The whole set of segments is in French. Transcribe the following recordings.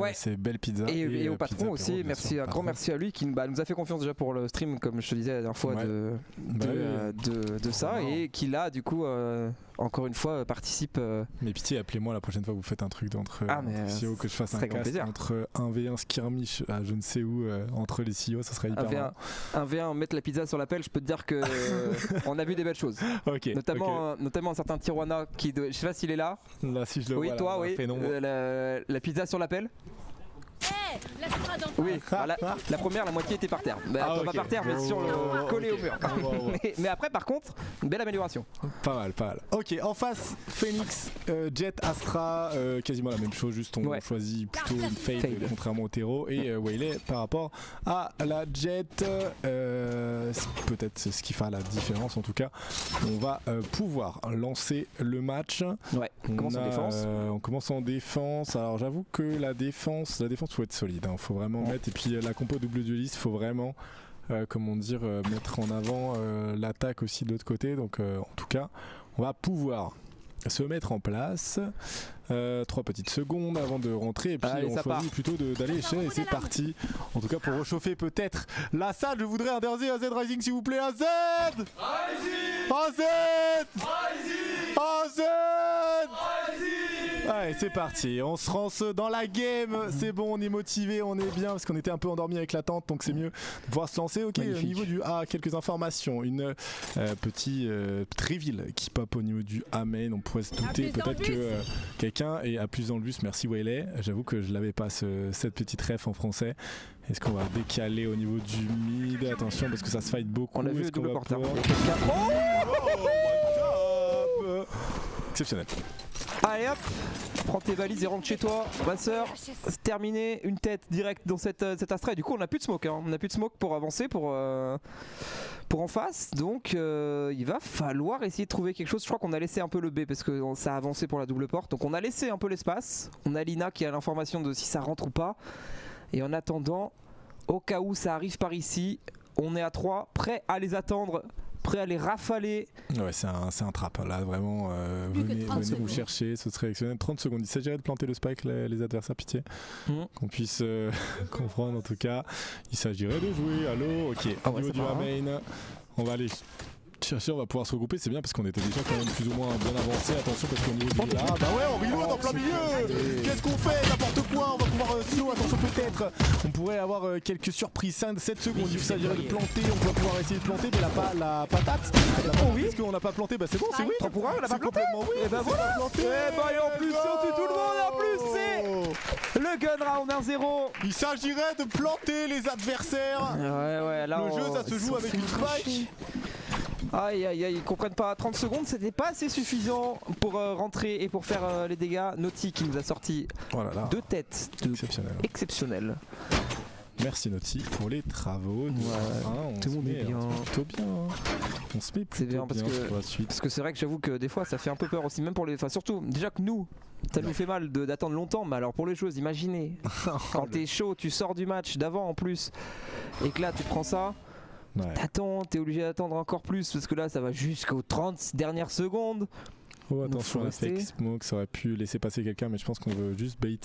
Ouais. C'est belle pizza. Et au patron aussi, merci, un grand merci à lui qui nous a fait confiance déjà pour le stream, comme je te disais la dernière fois, de ça, et qui là du coup encore une fois participe. Mais pitié, appelez-moi la prochaine fois que vous faites un truc d'entre CEO, que je fasse un cast entre 1v1 skirmish à je ne sais où entre les CEO, ça serait hyper marrant. 1v1 mettre la pizza sur la pelle, je peux te dire que on a vu des belles choses. Notamment un certain Tijuana qui, je sais pas s'il est là. Là si je le vois. Oui, toi, oui. La pizza sur la pelle. Oui, la première, la moitié était par terre. Pas par terre, mais sur le collé au mur. Mais après, par contre, une belle amélioration. Pas mal. Ok, en face, Phoenix, Jet, Astra, quasiment la même chose, juste on choisit plutôt une Fade contrairement au Terreau, et Waylay par rapport à la Jet. Peut-être c'est ce qui fera la différence. En tout cas, on va pouvoir lancer le match. Ouais, on commence en défense. On commence en défense. Alors j'avoue que la défense faut être solide, hein. Faut vraiment mettre, et puis la compo double dueliste, faut vraiment mettre en avant l'attaque aussi de l'autre côté. Donc en tout cas on va pouvoir se mettre en place. 3 petites secondes avant de rentrer, et puis on choisit plutôt d'aller chez, et c'est parti. En tout cas pour réchauffer peut-être la salle, je voudrais un dernier AZ Rising s'il vous plaît. AZ Allez, c'est parti, on se lance dans la game, c'est bon, on est motivé, on est bien, parce qu'on était un peu endormi avec l'attente, donc c'est mieux de pouvoir se lancer. Ok, au niveau du A, quelques informations, une petite reveal qui pop au niveau du A main, on pourrait se douter peut-être que quelqu'un est à plus dans le bus. Merci Waylay, j'avoue que je l'avais pas cette petite ref en français. Est-ce qu'on va décaler au niveau du mid? Attention parce que ça se fight beaucoup. On a vu le double porteur. Exceptionnel. Allez hop, prends tes valises et rentre chez toi, ma soeur. C'est terminé, une tête directe dans cette Astra. Et du coup on n'a plus de smoke, hein. On n'a plus de smoke pour avancer, pour en face. Donc il va falloir essayer de trouver quelque chose. Je crois qu'on a laissé un peu le B parce que ça a avancé pour la double porte. Donc on a laissé un peu l'espace. On a Lina qui a l'information de si ça rentre ou pas. Et en attendant, au cas où ça arrive par ici, on est à 3, prêt à les attendre, prêt à les rafaler. Ouais, c'est un trap là, vraiment. Venez vous chercher, ce serait excellent. 30 secondes, il s'agirait de planter le spike, les adversaires, pitié. Qu'on puisse comprendre en tout cas. Il s'agirait de jouer. Allô, ok. Au niveau du main, on va aller chercher, on va pouvoir se regrouper, c'est bien parce qu'on était déjà quand même plus ou moins bien avancé. Attention parce qu'au niveau du là, bah ouais, on reload en plein milieu. Qu'est-ce qu'on fait? N'importe quoi, on va pouvoir slow, attention peut-être. On pourrait avoir quelques surprises, 5-7 secondes, il s'agirait de planter, on va pouvoir essayer de planter, mais la patate, est-ce qu'on n'a pas planté? Bah c'est bon, c'est oui. 3 pour 1, on n'a pas planté. Et bah voilà, et en plus, surtout tout le monde, en plus c'est le gun round 1-0. Il s'agirait de planter les adversaires. Ouais, là le jeu ça se joue avec une spike. Aïe, ils comprennent pas. 30 secondes, c'était pas assez suffisant pour rentrer et pour faire les dégâts. Naughty qui nous a sorti 2 têtes exceptionnelles. Merci Naughty pour les travaux. Tout le monde est bien. Plutôt bien. On se met plutôt bien parce que c'est vrai que j'avoue que des fois ça fait un peu peur aussi, même pour les. Enfin surtout déjà que nous, ça nous fait mal d'attendre longtemps, mais alors pour les choses, imaginez quand t'es chaud, tu sors du match d'avant en plus, et que là tu prends ça. T'attends, t'es obligé d'attendre encore plus parce que là ça va jusqu'aux 30 dernières secondes. Oh attention, la fake smoke, ça aurait pu laisser passer quelqu'un, mais je pense qu'on veut juste bait.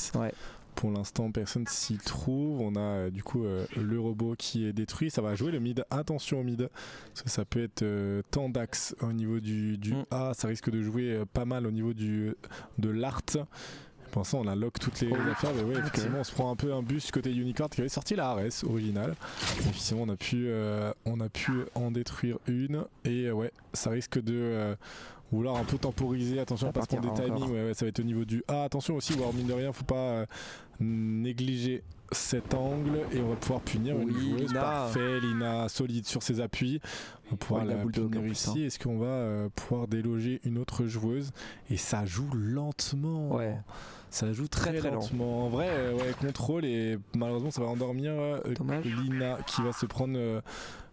Pour l'instant personne s'y trouve. On a du coup le robot qui est détruit. Ça va jouer le mid, attention au mid parce que ça peut être tant d'axe au niveau du A. Ça risque de jouer pas mal au niveau de l'art. Pour l'instant on a lock toutes les affaires, mais ouais, effectivement on se prend un peu un bus côté Unicorn qui avait sorti la Ares originale. Effectivement on a pu en détruire une, et ouais ça risque de vouloir un peu temporiser. Attention à pas se prendre des timings, ça va être au niveau du A. Attention aussi, mine de rien faut pas négliger cet angle, et on va pouvoir punir une joueuse. Lina. Parfait, Lina solide sur ses appuis. On va pouvoir la punir ici. Est-ce qu'on va pouvoir déloger une autre joueuse? Et ça joue lentement. Ça joue très lentement. En vrai, contrôle, et malheureusement ça va endormir Lina qui va se prendre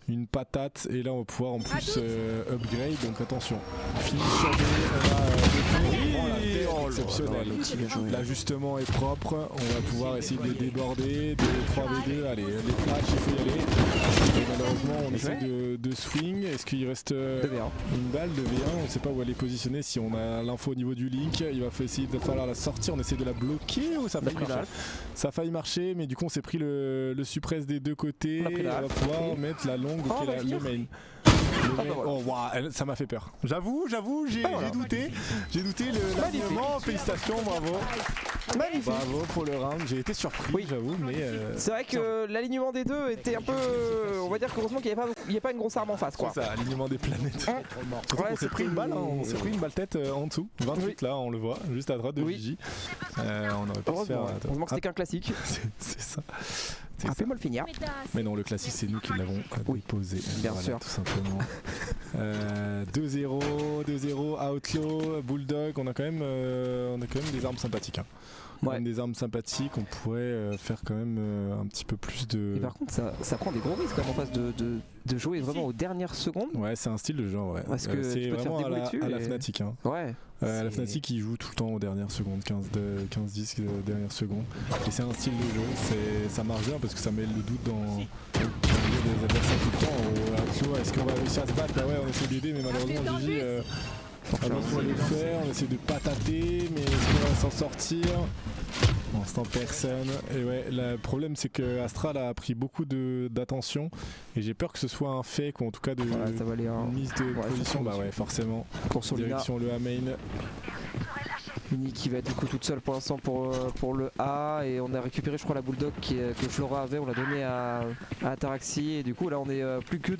une patate, et là on va pouvoir en plus upgrade, donc attention. Finish sur B, on va exceptionnel. L'ajustement est propre, on va pouvoir essayer de déborder, de 3v2, allez, les flashs, il faut y aller. Et malheureusement on essaie de swing, est-ce qu'il reste une balle de V1, on ne sait pas où elle est positionnée, si on a l'info au niveau du link, il va falloir la sortir, on essaie de la bloquer ou ça a failli marcher. Ça a failli marcher, mais du coup on s'est pris le suppress des deux côtés, on va pouvoir mettre la longue, le main. Oh wow, ça m'a fait peur. J'avoue, j'ai douté. J'ai douté l'alignement. Félicitations, bravo. Magnifique. Bravo pour le round. J'ai été surpris, j'avoue, mais. C'est vrai que l'alignement des deux était un peu. On va dire qu'heureusement qu'il n'y avait pas une grosse arme en face, quoi. C'est ça, alignement des planètes. On s'est pris une balle, on s'est pris une balle tête en dessous. 28 là, on le voit, juste à droite de Gigi. On aurait pu se faire. Heureusement que c'était qu'un classique. C'est ça. Fais-moi le finir. Mais non, le classique c'est nous qui l'avons déposé. Bien sûr. Tout simplement. 2-0, Outlaw, Bulldog, on a quand même des armes sympathiques. Hein. Même des armes sympathiques, on pourrait faire quand même un petit peu plus de... Et par contre ça prend des gros risques quand même en face de jouer vraiment aux dernières secondes. Ouais, c'est un style de genre, ouais. Parce que c'est vraiment à la et... Fnatic. Hein. Ouais. La Fnatic il joue tout le temps aux dernières secondes, 15-10 dernières secondes. Et c'est un style de jeu, ça marche bien parce que ça met le doute dans les adversaires tout le temps. Est-ce qu'on va réussir à se battre? Bah ouais, on essaie d'aider, mais malheureusement Gigi... on va le faire, on essaie de pas tâter, mais est-ce qu'on va s'en sortir? Pour l'instant personne. Et ouais, le problème c'est que Astral a pris beaucoup d'attention et j'ai peur que ce soit un fake ou en tout cas une mise de position. Bah ouais, forcément. Pour Solina. Direction le A main. Mini qui va être du coup toute seule pour l'instant pour le A, et on a récupéré je crois la Bulldog que Flora avait, on l'a donné à Ataraxi, et du coup là on est plus que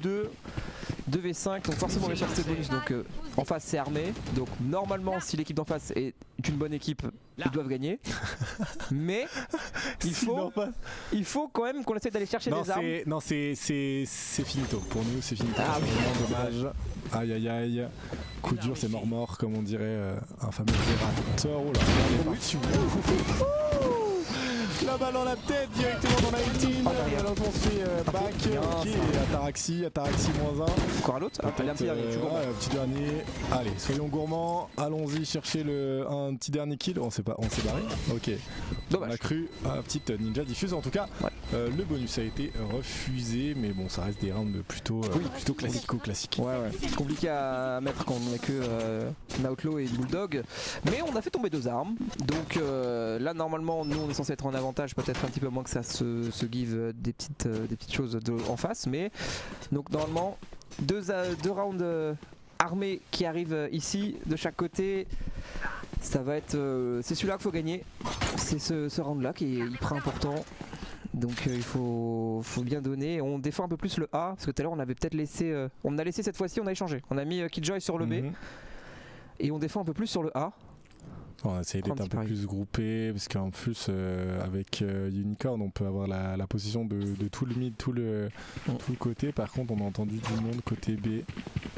2v5, donc forcément on est chercher bonus, donc en face c'est armé, donc normalement si l'équipe d'en face est une bonne équipe ils doivent gagner, mais il faut quand même qu'on essaie d'aller chercher des armes. Non, c'est finito, pour nous c'est finito, c'est vraiment dommage. Aïe aïe aïe, coup dur, c'est mort comme on dirait un fameux Zerator. Oh là, il est parti. La balle dans la tête directement dans la ultime. Alors on se fait back. Ok, Ataraxi moins 1. Encore à l'autre. Un petit dernier. Petit dernier. Allez, soyons gourmands. Allons-y chercher un petit dernier kill. On s'est barré. Ok. Dommage. On a cru à la petite ninja diffuse. En tout cas, le bonus a été refusé, mais bon, ça reste des rounds plutôt classiques. Ouais. C'est compliqué à mettre quand on n'a que Outlaw et Bulldog, mais on a fait tomber 2 armes. Donc là normalement nous on est censé être en avantage, peut-être un petit peu moins que ça se give des petites choses en face, mais donc normalement deux rounds armés qui arrivent ici de chaque côté. Ça va être c'est celui-là qu'il faut gagner, c'est ce round là qui est hyper important. Donc il faut bien donner. On défend un peu plus le A, parce que tout à l'heure on avait peut-être laissé on a laissé cette fois-ci, on a échangé, on a mis Killjoy sur le B et on défend un peu plus sur le A. On a essayé d'être un peu plus groupé, parce qu'en plus avec Unicorn on peut avoir la position de tout le mid, tout le côté. Par contre on a entendu du monde côté B.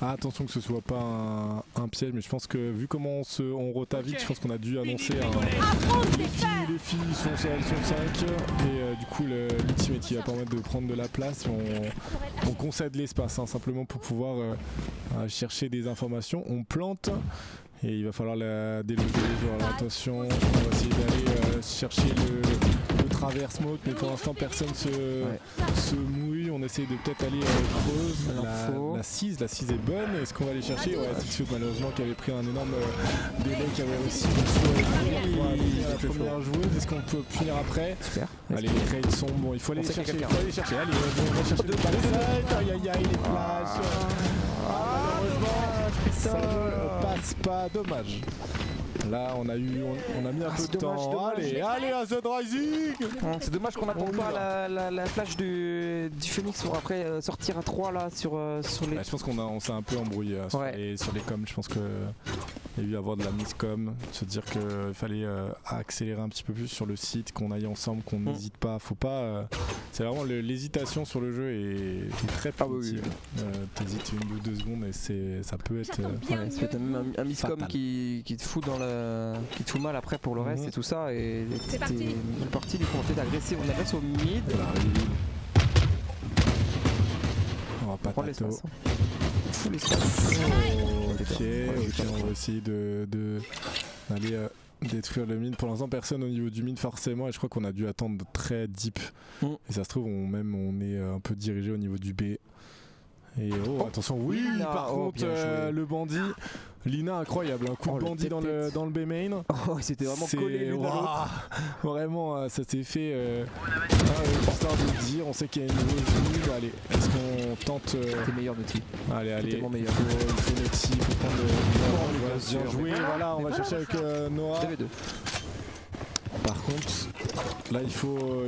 Attention que ce soit pas un piège, mais je pense que vu comment on rota vite, je pense qu'on a dû annoncer les filles elles sont 5 et du coup l'ultimate qui va permettre de prendre de la place, on concède l'espace simplement pour pouvoir chercher des informations. On plante et il va falloir la déloger. Alors attention, on va essayer d'aller chercher le travers smoke, mais pour l'instant personne se mouille. On essaie de peut-être aller creuse. La 6 est bonne. Est-ce qu'on va aller chercher? Ouais, c'est malheureusement qui avait pris un énorme délai, qui avait réussi la première joueuse. Est-ce qu'on peut punir après? Super. Allez, les trades sont bons, il faut aller chercher. Allez, on va chercher 2 balles. Aïe, les flashs. Ça ne passe pas, dommage. Là on a mis un peu de temps. Allez à The Rising. C'est dommage qu'on n'attende pas la flash du Phoenix pour après sortir à 3 là sur les... Je pense qu'on s'est un peu embrouillé sur les coms. Je pense qu'il y a eu à avoir de la miscom, se dire qu'il fallait accélérer un petit peu plus sur le site, qu'on aille ensemble, qu'on n'hésite pas. Faut pas. C'est vraiment l'hésitation sur le jeu est très punitive. T'hésites 1 ou 2 secondes et ça peut être. Ça peut être même un miscom qui te fout qui te fout mal après pour le reste et tout ça, et t'es parti du coup on d'agresser, on agresse au mid. On va pas prendre l'espace. Ok, on va essayer d'aller détruire le mid. Pour l'instant, personne au niveau du mid forcément, et je crois qu'on a dû attendre très deep. Et ça se trouve, on est un peu dirigé au niveau du B. Et attention, oui, Lina, par contre, le bandit. Lina, incroyable, un coup de bandit dans le B main. Oh, c'était vraiment collé l'une à l'autre. Vraiment, ça s'est fait. Histoire de le dire, on sait qu'il y a une nouveuse. Allez, est-ce qu'on tente. T'es meilleur, Naughty. Allez, tellement meilleur. Il faut Naughty, il faut prendre le. Bien joué, voilà, on va chercher avec Noah. 2v2. Par contre, là il faut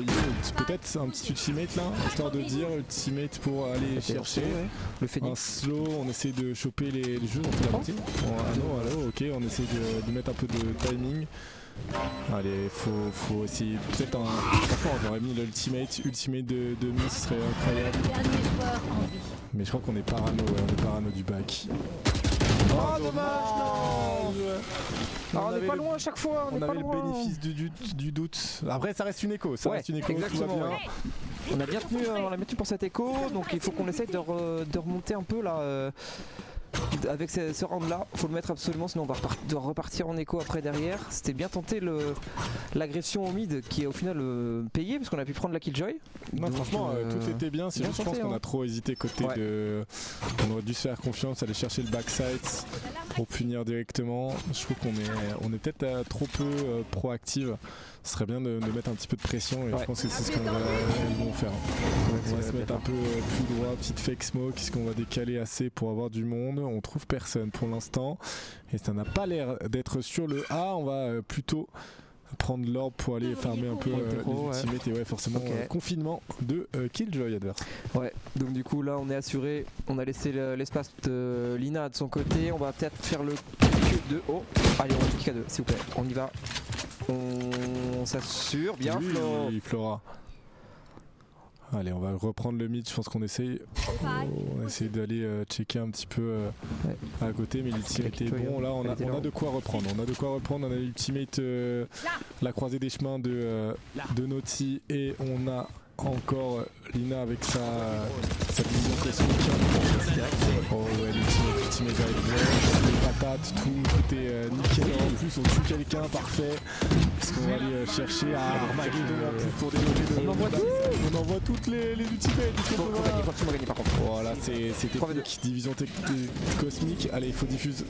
peut-être un petit ultimate là, histoire de dire ultimate pour aller chercher le Phoenix. Un slow, on essaie de choper les jeux, on fait la partie. Allo, ok, on essaie de mettre un peu de timing. Allez, faut essayer peut-être un. Franchement, j'aurais mis l'ultimate de Miss, ce serait incroyable. Mais je crois qu'on est parano, on est parano du back. Oh dommage, non. Alors on est pas loin à chaque fois, on avait le bénéfice du doute. Après ça reste une écho, exactement. On a bien tenu pour cet écho, donc il faut qu'on essaye de remonter un peu là. Avec ce round là, faut le mettre absolument, sinon on va repartir en écho après derrière. C'était bien tenté l'agression au mid qui est au final payée parce qu'on a pu prendre la Killjoy. Non, donc, franchement tout était bien, c'est juste je pense qu'on a trop hésité côté de. On aurait dû se faire confiance, aller chercher le backside pour punir directement. Je trouve qu'on est peut-être trop peu proactive. Ce serait bien de mettre un petit peu de pression et je pense que c'est ce qu'ils vont faire. On va se mettre un peu plus droit, petite fake smoke, est-ce qu'on va décaler assez pour avoir du monde? On trouve personne pour l'instant et ça n'a pas l'air d'être sur le A, on va plutôt prendre l'orbe pour aller farmer un peu les ultimates et forcément confinement de Killjoy adverse. Ouais, donc du coup là on est assuré, on a laissé l'espace de Lina de son côté, on va peut-être faire le Q2. Oh, allez on va piquer à 2 s'il vous plaît, on y va. On s'assure, bien Flora. Allez, on va reprendre le mid, je pense qu'on essaye. On essaye d'aller checker un petit peu à côté, mais l'ultimate est bon. Là, on a de quoi reprendre. On a l'ultimate, la croisée des chemins de Naughty, et on a encore Lina avec sa vision cosmique. Oh ouais, l'ultimate arrive, les patates, tout est nickel. En plus, on tue quelqu'un, parfait. Parce qu'on va aller chercher à Armageddon en plus pour déloger on envoie toutes les ultimates. Faut gagner par contre. Voilà, c'était division cosmique. Allez, il faut diffuse.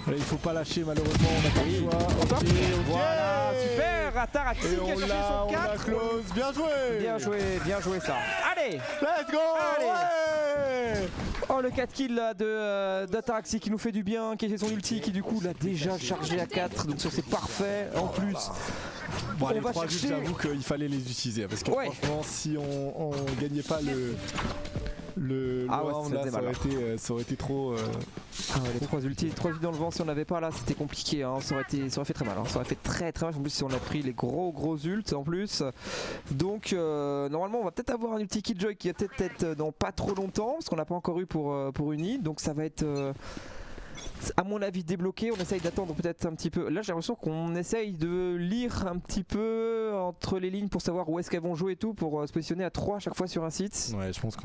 Allez, il faut pas lâcher malheureusement, on a pas le choix. Okay. Voilà, super. Ataraxi qui a cherché son 4. Bien joué ça. Allez, let's go. Ouais. Oh, le 4 kills là d'Ataraxi qui nous fait du bien, qui est son ulti qui du coup l'a déjà chargé à 4, donc ça c'est parfait. En plus bon, les 3 chercher... j'avoue qu'il fallait les utiliser parce que franchement si on gagnait pas round là, ça aurait été trop. Les 3 ultis dans le vent, si on n'avait pas là, c'était compliqué. Hein. Ça aurait fait très mal. Hein. Ça aurait fait très mal. En plus, si on a pris les gros ults en plus. Donc, normalement, on va peut-être avoir un ulti Killjoy qui va peut-être être dans pas trop longtemps, parce qu'on n'a pas encore eu pour Uni. Donc, ça va être. À mon avis débloqué, on essaye d'attendre peut-être un petit peu. Là j'ai l'impression qu'on essaye de lire un petit peu entre les lignes pour savoir où est-ce qu'elles vont jouer et tout, pour se positionner à 3 à chaque fois sur un site. Ouais, je pense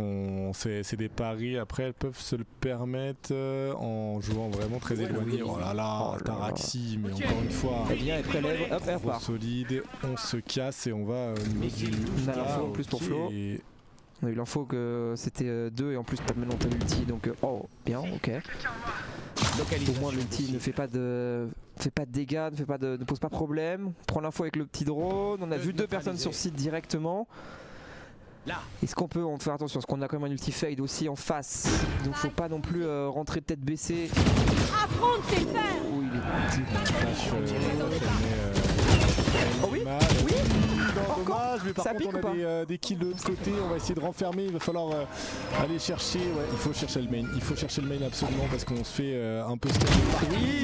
c'est des paris, après elles peuvent se le permettre en jouant vraiment très éloigné. Oh là là, Taraxi, mais encore une fois, elle vient, elle prélève, hop, elle repart. Solide, on se casse et on va on a l'info en plus pour Flo. On a eu l'info que c'était 2 et en plus maintenant t'as l'ulti, donc bien, ok. Au moins l'ulti ne fait pas de dégâts, ne pose pas problème. On prend l'info avec le petit drone, on a vu 2 personnes sur site directement. Est-ce qu'on peut faire attention parce qu'on a quand même un ulti fade aussi en face, donc faut pas non plus rentrer tête baissée. Affronte tes pères. Oui, dommage, mais par contre on a des kills de l'autre côté, on va essayer de renfermer, il va falloir aller chercher, il faut chercher le main, absolument parce qu'on se fait un peu stun.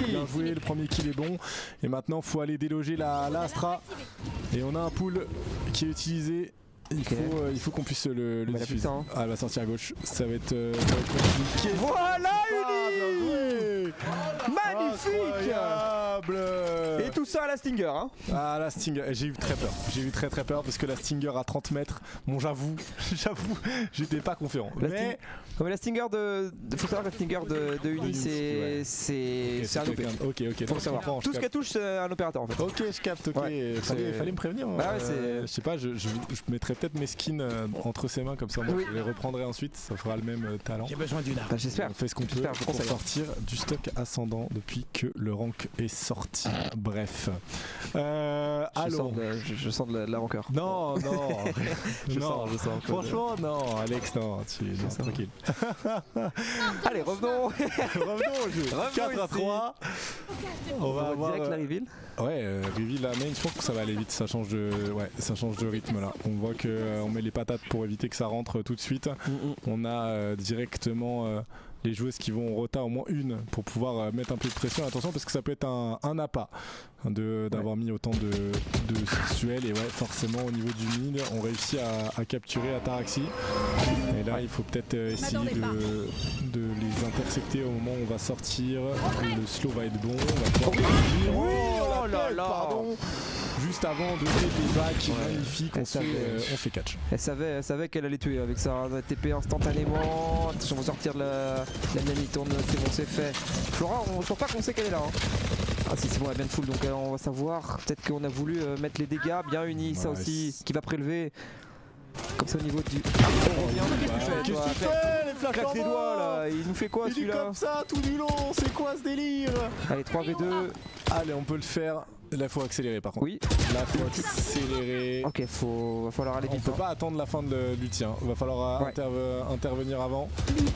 Bien joué, le premier kill est bon, et maintenant il faut aller déloger la Astra, et on a un pool qui est utilisé. Il faut qu'on puisse le diffuser. Ah, elle va sortir à gauche. Ça va être compliqué. Voilà, Uni. Incroyable. Et tout ça à la Stinger, hein. Ah, la Stinger, j'ai eu très peur. J'ai eu très peur parce que la Stinger à 30 mètres, bon, j'avoue, j'étais pas confiant. Mais la Stinger faut savoir que la Stinger de Uni, c'est un OP. Ok, faut le savoir. Tout ce qu'elle touche, c'est un opérateur en fait. Ok, je capte, ok. Ouais, fallait me prévenir. Bah ouais, je sais pas, je mettrais peut-être mes skins entre ses mains comme ça, moi je les reprendrai ensuite, ça fera le même talent. J'ai besoin d'une arme. Bah, j'espère. On fait ce qu'on peut pour sortir du stock ascendant depuis que le rank est sorti. Bref. Je sens de la rancœur. Non, je sens. Franchement, non, Alex, non, tranquille. Allez, revenons. Revenons au jeu. 4-3. On va avoir direct la reveal. Ouais, reveal la main, je pense que ça va aller vite, ça change de rythme là. On voit que on met les patates pour éviter que ça rentre tout de suite. On a directement les joueuses qui vont rota au moins une pour pouvoir mettre un peu de pression. Attention parce que ça peut être un appât d'avoir mis autant de suel et ouais, forcément au niveau du mid on réussit à capturer Ataraxie et là il faut peut-être essayer de les intercepter au moment où on va sortir. Le slow va être bon, on va pouvoir pardon. Juste avant de back magnifique, on fait catch. Elle savait qu'elle allait tuer avec ça, hein, TP instantanément. Attention, on va sortir de la Nami tourne, c'est bon, c'est fait. Flora, je pense pas qu'on sait qu'elle est là. Hein. Ah si, c'est bon, elle vient de full, donc on va savoir. Peut-être qu'on a voulu mettre les dégâts bien unis, ça aussi, qui va prélever. Comme ça au niveau du. Qu'est-ce qu'il fait les flashs claque les doigts là, il nous fait quoi celui-là? Comme ça, tout du long, c'est quoi ce délire? Allez, 3v2. Allez, on peut le faire. Là, faut accélérer par contre. Oui. Là, faut accélérer. Ok, va falloir aller vite. On peut pas attendre la fin du tien. Va falloir intervenir avant.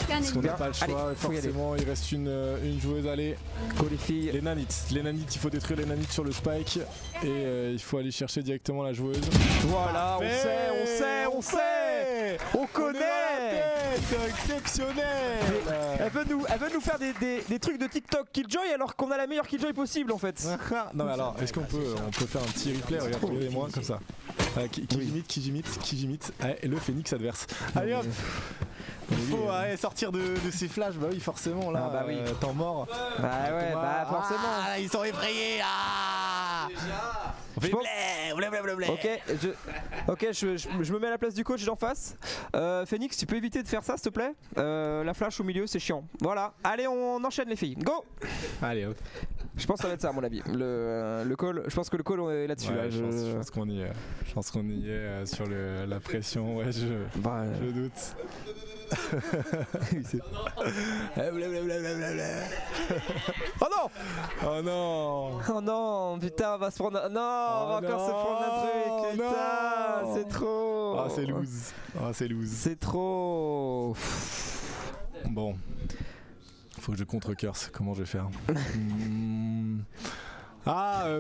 Parce qu'on n'a pas le choix. Allez, forcément, il reste une joueuse. Allez, go les filles. Les nanites, il faut détruire les nanites sur le spike. Et il faut aller chercher directement la joueuse. Voilà, on sait. On connaît. Exceptionnel. Elle veut nous faire des trucs de TikTok Killjoy alors qu'on a la meilleure Killjoy possible en fait. Non mais alors, est-ce qu'on peut faire un petit replay? Regardez-moi comme ça. Kijimite, et le phénix adverse. Allez hop. Il faut sortir de ces flashs, bah oui forcément là, bah oui. Temps mort. Bah ouais, bah forcément. Ah, ils sont effrayés. Ok, je me mets à la place du coach d'en face. Phoenix, tu peux éviter de faire ça s'il te plaît? La flash au milieu c'est chiant. Voilà, allez on enchaîne les filles, go. Allez hop. Je pense que ça va être ça à mon avis. Le call, je pense que le call on est là-dessus. Ouais, je pense qu'on y est. Je pense qu'on y est sur la pression, ouais je doute. Oh non! Oh non! Oh non! Putain, on va se prendre on va encore se prendre un truc! Putain, c'est trop! Ah, c'est loose. C'est trop! Bon. Faut que je contre-curse, comment je vais faire?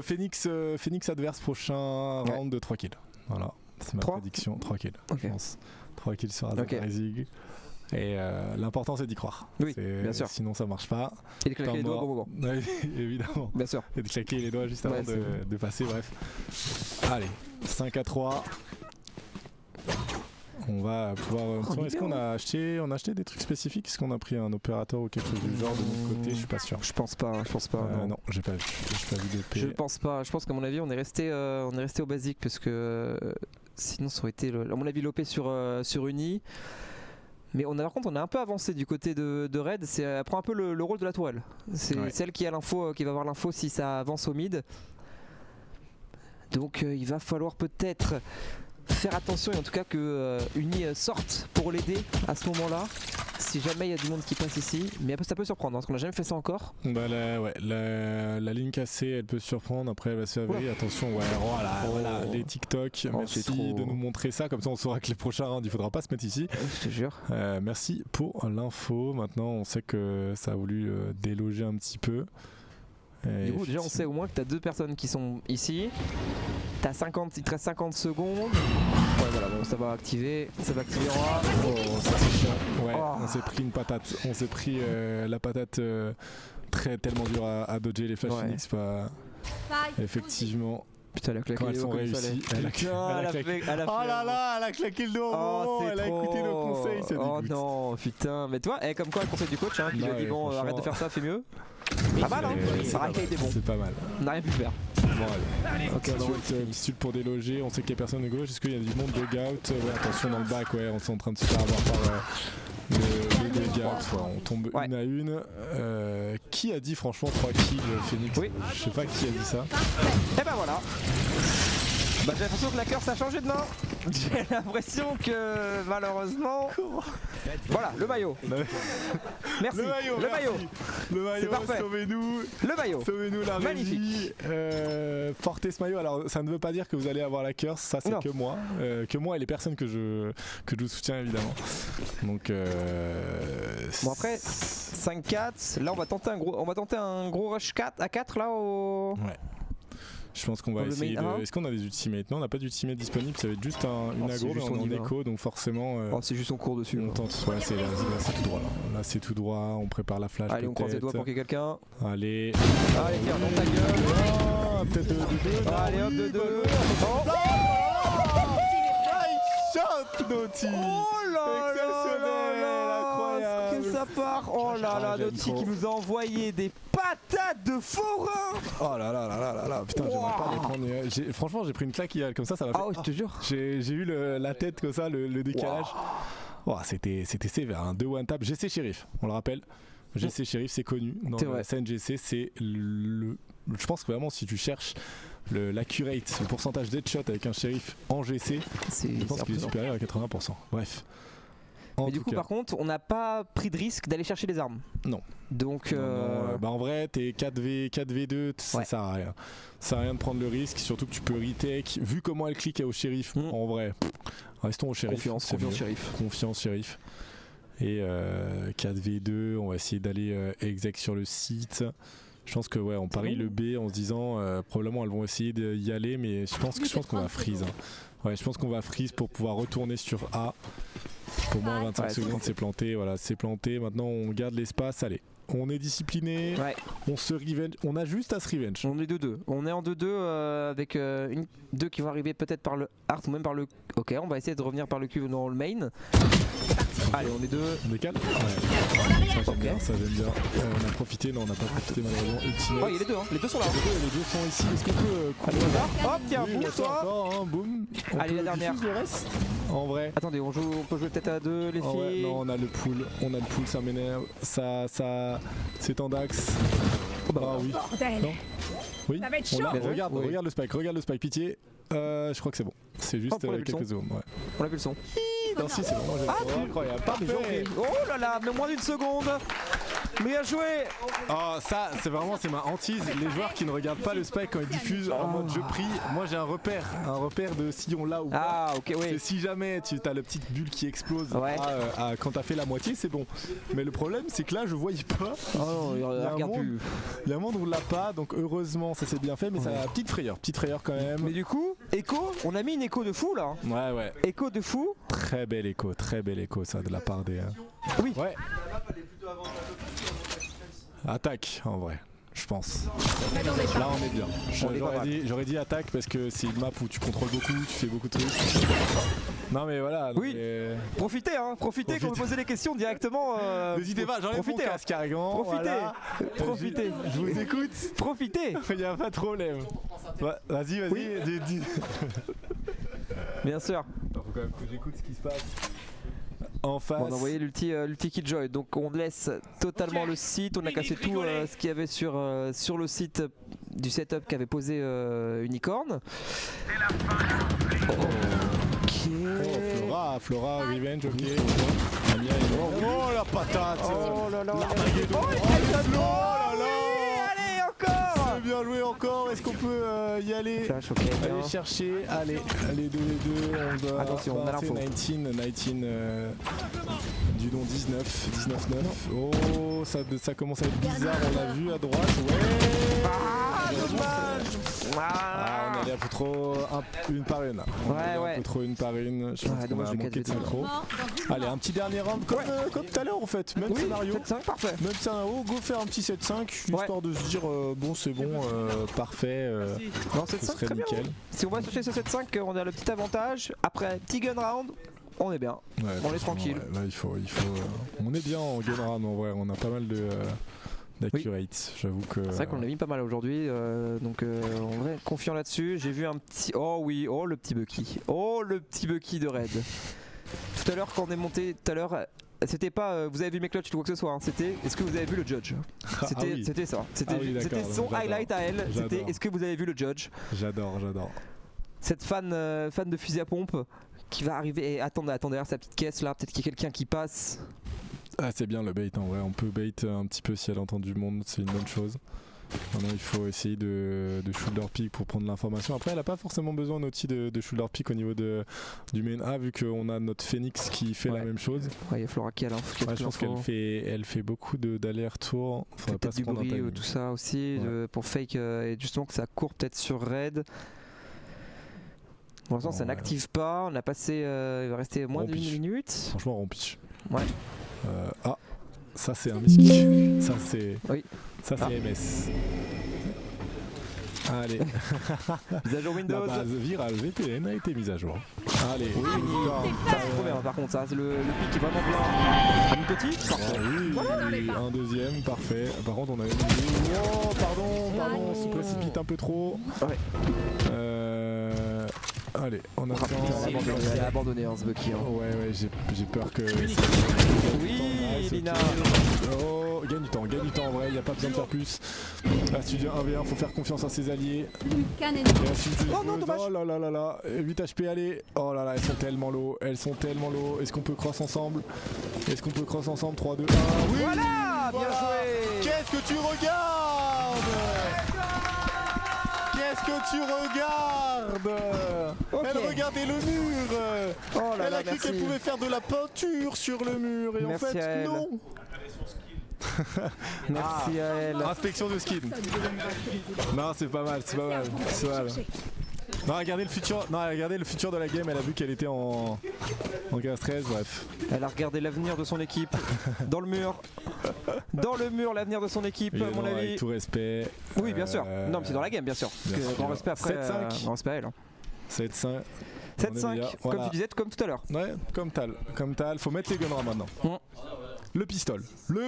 Phoenix adverse, prochain round de 3 kills. Voilà, c'est ma prédiction, 3 kills, je pense. 3 kills sur Azakarizig. Et l'important c'est d'y croire. Oui, bien sûr. Sinon ça marche pas. Et de claquer les doigts au bon moment. Oui, évidemment. Bien sûr. Et de claquer les doigts juste avant de passer, bref. Allez, 5-3. On va pouvoir. Est-ce qu'on a acheté des trucs spécifiques? Est-ce qu'on a pris un opérateur ou quelque chose du genre de notre côté? Je suis pas sûr. Je pense pas. Non, j'ai pas vu de P. Je pense pas. Je pense qu'à mon avis, on est resté au basique parce que sinon ça aurait été, à mon avis, l'OP sur Uni. Mais par contre, on a un peu avancé du côté de Red. Elle prend un peu le rôle de la tourelle. C'est celle qui a l'info, qui va avoir l'info si ça avance au mid. Donc il va falloir peut-être faire attention et en tout cas que Uni sorte pour l'aider à ce moment-là. Si jamais il y a du monde qui passe ici, mais ça peut surprendre, parce qu'on n'a jamais fait ça encore. Bah la ligne cassée, elle peut surprendre. Après, elle va se faire vriller. Attention, voilà, les TikTok. Merci de nous montrer ça, comme ça on saura que les prochains rounds, il faudra pas se mettre ici. Je te jure. Merci pour l'info. Maintenant, on sait que ça a voulu déloger un petit peu. Du coup, déjà, on sait au moins que t'as 2 personnes qui sont ici. Il te reste 50 secondes. Ouais, voilà, bon, ça va activer. Ça va activer en A. Oh, ça c'est chiant. Ouais, on s'est pris une patate. On s'est pris la patate tellement dure à dodger les flash Phoenix. Effectivement. Putain, elle a claqué quand elles sont réussies. Elle a claqué. Oh là là, elle a claqué le dos. Elle a écouté nos conseils. Ça oh non, putain. Mais toi, comme quoi, le conseil du coach, hein, qui lui a dit bon, arrête de faire ça, fais mieux. Pas mal, hein. Ça a été bon. C'est pas mal. On n'a rien pu faire. Bon, allez. Ok, on envoie Mistule pour déloger. On sait qu'il y a personne de gauche. Est-ce qu'il y a du monde de Gout? Ouais, attention dans le bac, ouais, on est en train de se faire avoir par le dégât. On tombe une à une. Qui a dit franchement 3 kills Phoenix? Oui. Je sais pas qui a dit ça. Et ben voilà. Bah j'ai l'impression que la curse a changé de main. J'ai l'impression que malheureusement. Voilà, le maillot. Merci. Le maillot. Le maillot, parfait. sauvez-nous. Le maillot. Sauvez-nous la magnifique. Régie. Portez ce maillot. Alors ça ne veut pas dire que vous allez avoir la curse, ça c'est que moi. Que moi et les personnes que je soutiens évidemment. Donc bon après 5-4, là on va tenter un gros rush 4 à 4 là au. Ouais. Je pense qu'on va essayer de... Est-ce qu'on a des ultimates? Non, on n'a pas d'ultimate disponible, ça va être juste une aggro, mais on est en écho, donc forcément... c'est juste on court dessus. On tente, ouais, c'est là, c'est tout droit là. Là c'est tout droit, on prépare la flash. Allez, on croise les doigts pour qu'il y ait quelqu'un. Allez. Allez, tiens, dans ta gueule. Oh, peut-être de 2. Allez, hop, de 2. Shot Naughty. Oh là là, incroyable. que ça part. Oh là là, Naughty qui nous a envoyé des patates de forain. Oh là là là là là là, putain, j'aimerais pas les prendre. Franchement, j'ai pris une claque hier comme ça m'a fait. Ah, je te jure. J'ai eu la tête comme ça, le décalage. Oh, c'était sévère, hein. 2 one tap. GC Sheriff, on le rappelle. GC Sheriff, c'est connu dans la scène GC, c'est le. Je pense que vraiment, si tu cherches l'accurate, le pourcentage d'headshot avec un shérif en GC, je pense qu'il est supérieur à 80%. Bref. Mais du coup, par contre, on n'a pas pris de risque d'aller chercher les armes. Non. Donc, bah en vrai, t'es 4v2, ça sert à rien. Ça sert à rien de prendre le risque, surtout que tu peux retake. Vu comment elle clique au shérif, en vrai, restons au shérif. Confiance shérif. Et 4v2, on va essayer d'aller exec sur le site. Je pense que on parie le B en se disant probablement elles vont essayer d'y aller, mais je pense qu'on va freeze. Hein. Ouais, je pense qu'on va freeze pour pouvoir retourner sur A. Pour moins 25 secondes, c'est planté. Voilà, c'est planté. Maintenant, on garde l'espace. Allez, on est discipliné. On se revenge. On a juste à se revenge. On est 2-2. On est en 2-2 avec 2 qui vont arriver peut-être par le Art ou même par le. Ok, on va essayer de revenir par le Q dans le main. Allez, on est 2. On décale. Ça j'aime bien. On a profité, non, on n'a pas profité malheureusement. Ultimate. Il y a les deux, hein. Les deux sont là. Les deux sont ici. Est-ce qu'on peut hop, tiens, boum, toi. Boum. Allez, la dernière. Le reste. En vrai. Attendez, on peut jouer peut-être à 2, les filles. Non, on a le pool. Ça m'énerve. Ça, c'est en dax. Ah oui. Non. Oui. Ça va être chaud. Regarde le spike, pitié. Je crois que c'est bon. C'est juste quelques zooms. Ouais. On a vu le son. Non, si, c'est bon. Incroyable. Parfait. Oh là là, mais moins d'une seconde. Bien joué. Oh, ça, c'est ma hantise. Les joueurs qui ne regardent pas le spike quand ils diffusent en mode je prie. Moi, j'ai un repère de si on l'a ou pas. Ah, ok, oui. C'est si jamais tu as la petite bulle qui explose quand t'as fait la moitié, c'est bon. Mais le problème, c'est que là, je voyais pas. Oh non, regarde plus. Il y a un monde où on l'a pas, donc heureusement, ça s'est bien fait, mais ça a petite frayeur quand même. Mais du coup, écho, on a mis une écho de fou là. Ouais. Écho de fou. Très bel écho ça de la part des. Oui. Ouais. Attaque en vrai, je pense. Là on est bien. J'aurais dit attaque parce que c'est une map où tu contrôles beaucoup, tu fais beaucoup de trucs. Non mais voilà. Oui. Profitez quand vous posez les questions directement. N'hésitez pas, j'enlève mon casque carrément. Profitez. Je vous écoute. Profitez. Il n'y a pas de problème. Vas-y. Oui. Bien sûr. Faut quand même que j'écoute ce qui se passe. En face. On a envoyé l'ulti Killjoy, donc on laisse totalement le site, on a cassé tout ce qu'il y avait sur le site du setup qu'avait posé Unicorn. Flora, Revenge, ok. Oh la patate. Oh là là. Allez, encore. C'est bien joué encore, est-ce qu'on peut y aller? Aller chercher, allez, les deux, on doit. Attention, on a l'info. 19 du nom 19-9. Oh, ça commence à être bizarre, on l'a vu à droite, ouais. Dommage. On est allé un peu trop une par une. Un peu trop une par une. Je pense qu'on a manqué de synchro. Allez, un petit dernier round comme tout à l'heure en fait. Même scénario. 7-5, parfait. Même scénario, go faire un petit 7-5 histoire de se dire bon c'est bon, parfait. Non, 7-5 très nickel. Bien. Si on va chercher ce 7-5, on a le petit avantage. Après, petit gun round. On est bien, on est tranquille. Là il faut on est bien en gun round en vrai, on a pas mal de d'accurate. J'avoue que. C'est vrai qu'on l'a mis pas mal aujourd'hui, donc en vrai confiant là-dessus. J'ai vu un petit. Oh oui, oh le petit Bucky. Oh le petit Bucky de Red. Tout à l'heure quand on est monté, tout à l'heure. C'était pas vous avez vu mes clutches ou quoi que ce soit, hein. C'était est-ce que vous avez vu le judge. C'était ça. C'était son highlight à elle. C'était est-ce que vous avez vu le judge. J'adore. Cette fan de fusil à pompe qui va arriver et attendre derrière sa petite caisse là, peut-être qu'il y a quelqu'un qui passe. Ah c'est bien le bait, hein. Ouais, on peut bait un petit peu si elle entend du monde, c'est une bonne chose. Maintenant il faut essayer de shoulder pick pour prendre l'information. Après elle a pas forcément besoin Naughty de shoulder pick au niveau du main A vu qu'on a notre Phoenix qui fait la même chose. Ouais, il y a Flora qui a l'info. Je pense qu'elle fait beaucoup d'allers-retours. Faudrait pas se prendre un timing. Tout ça aussi pour fake et justement que ça court peut-être sur Red. Pour l'instant ça n'active pas, on a passé, il va rester moins d'une minute. Franchement rompiche. Ouais. Ça c'est un misky. Ça c'est MS. Allez. Mise à jour Windows. La base virale VPN a été mise à jour. Allez. Oui, ça c'est trop bien par contre ça, c'est le pic qui est vraiment blanc. Un petit parfait. Oui, un deuxième, parfait. Par contre on a oh pardon, on se précipite un peu trop. Ouais. Allez, on attend. Elle a abandonné ce Bucky. Ouais, j'ai peur que. Oui, Lina. Oh, gagne du temps en vrai, il n'y a pas besoin de faire plus. La studio 1v1, faut faire confiance à ses alliés. Oh non, dommage. Oh là là, 8 HP, allez. Oh là là, elles sont tellement low. Est-ce qu'on peut cross ensemble 3, 2, 1. Oui, voilà, bien joué. Qu'est-ce que tu regardes? Okay. Elle regardait le mur. Elle a cru qu'elle pouvait faire de la peinture sur le mur et merci en fait non. Merci à elle. Inspection de skin. Non, c'est pas mal. Non, regardez le futur de la game, elle a vu qu'elle était en Gas 13, bref. Elle a regardé l'avenir de son équipe dans le mur. L'avenir de son équipe, à mon avis. Avec tout respect. Oui, bien sûr. Non, mais c'est dans la game, bien sûr. Grand respect après. 7-5. Grand respect à elle. 7-5. 7-5, comme tu disais, comme tout à l'heure. Ouais, comme Tal. Faut mettre les gunras maintenant. Le